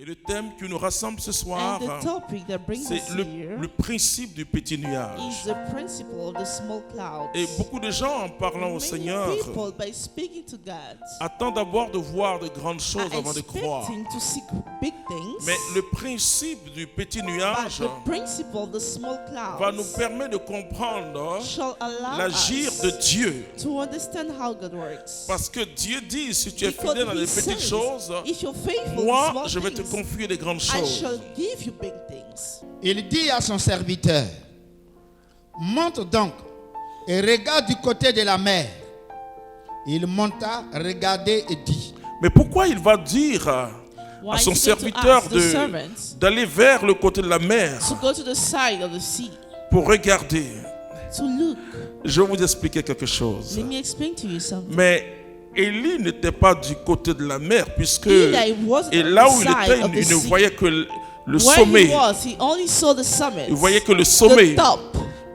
Et le thème qui nous rassemble ce soir, And the topic that brings c'est us here le principe du petit nuage. is the principle of the small clouds. Et beaucoup de gens, en parlant au Many Seigneur, people, by speaking to God, attendent d'abord de voir de grandes choses are avant de croire. expecting to see big things. Mais le principe du petit But nuage the principle of the small va nous clouds permettre de comprendre shall allow l'agir us de Dieu. to understand how God works. Parce que Dieu dit, si tu es Because fidèle dans he les petites says, choses, if you're faithful in moi, small je vais te things, confier des grandes I choses. shall give you big things. Il dit à son serviteur, monte donc et regarde du côté de la mer. Il monta, regardait et dit, Mais pourquoi il va dire à Why son is he going to serviteur ask the servants d'aller vers le côté de la mer to go to the side of the sea pour regarder? to look? Je vais vous expliquer quelque chose. Let me explain to you something. Mais Élie n'était pas du côté de la mer, puisque Eli wasn't et on là the où il side était, of the il ne sea. voyait que le Where sommet. he was, he only saw the summit, Il voyait que le sommet. the top.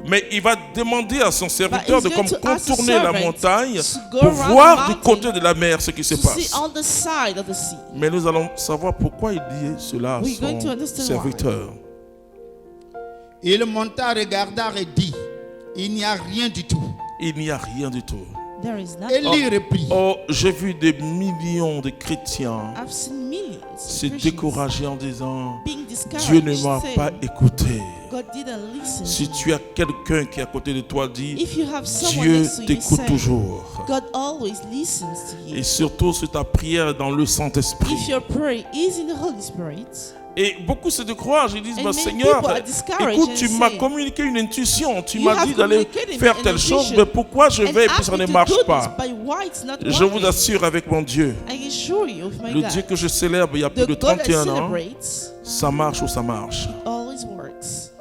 Mais il va demander à son serviteur But de he's comme going to ask the contourner la servant montagne to go pour around voir the du mountain côté de la mer ce qui se to see passe. on the side of the sea. Mais nous allons savoir pourquoi il dit cela à We're going to son understand serviteur. il monta, regarda et dit, il n'y a rien du tout. Il n'y a rien du tout. There is nothing. Élie reprit, Oh, j'ai vu des millions de chrétiens I've seen millions se of Christians décourager en disant being discouraged, Dieu ne m'a saying, pas écouté. God didn't listen. Si tu as quelqu'un qui est à côté de toi, dis If you have someone Dieu next to you, t'écoute say, toujours. God always listens to you. Et surtout si ta prière est dans le Saint-Esprit. If your prayer is in the Holy Spirit, Et beaucoup se découragent, ils disent And bah, many Seigneur, people are discouraged écoute, and tu m'as say, communiqué une intuition, tu You m'as have dit d'aller communicated faire an telle chose, intuition mais pourquoi je and vais et puis ask ça me ne to marche do this, pas? but why it's not Je vous working? assure avec mon Dieu, I assure you with my le God, Dieu que je célèbre il y a plus the de God that 31 ans, celebrates ça marche ou ça marche. always works.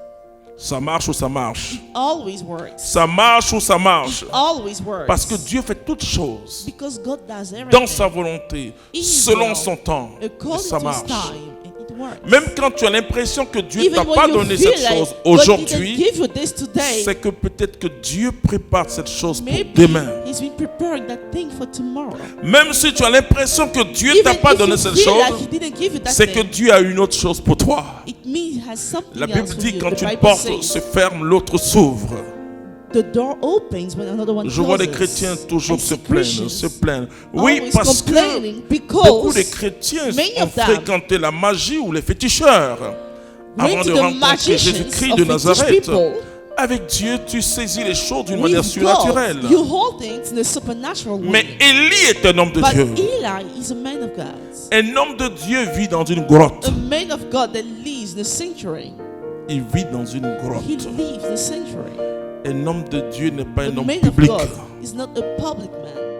Ça marche ou ça marche. Always works. Ça marche ou ça marche. Always works. Parce que Dieu fait toutes choses Because God does everything dans sa volonté, In His selon will, son temps. Et according ça to His marche. time, and it works. Même quand tu as l'impression que Dieu ne Even t'a when pas you donné feel cette like chose God didn't aujourd'hui, give you this today, c'est que peut-être que Dieu prépare cette chose pour maybe demain. He's been preparing that thing for tomorrow. Même si tu as l'impression que Dieu ne t'a Even pas if donné you cette feel chose, like He didn't give you that c'est que thing, Dieu a une autre chose pour toi. it means He has something La else Bible for dit you. quand The une Bible porte says, se ferme, l'autre s'ouvre. the door opens when another one Je vois des closes. chrétiens toujours I se see plaindre, Christians se plaindre. Oui, always parce que complaining beaucoup because de chrétiens many ont of them fréquenté la magie ou les féticheurs avant went de to the rencontrer magicians Jésus-Christ of de fetish Nazareth. people. Avec Dieu, tu saisis les choses d'une With manière God, surnaturelle. you hold things in a supernatural way. Mais Élie est un homme de But Dieu. Eli is a man of God. Un homme de Dieu vit dans une grotte. A man of God that lives in a sanctuary. Il vit dans une He grotte. lives in a sanctuary. Un homme de Dieu n'est pas A un homme man of public. God is not a public man.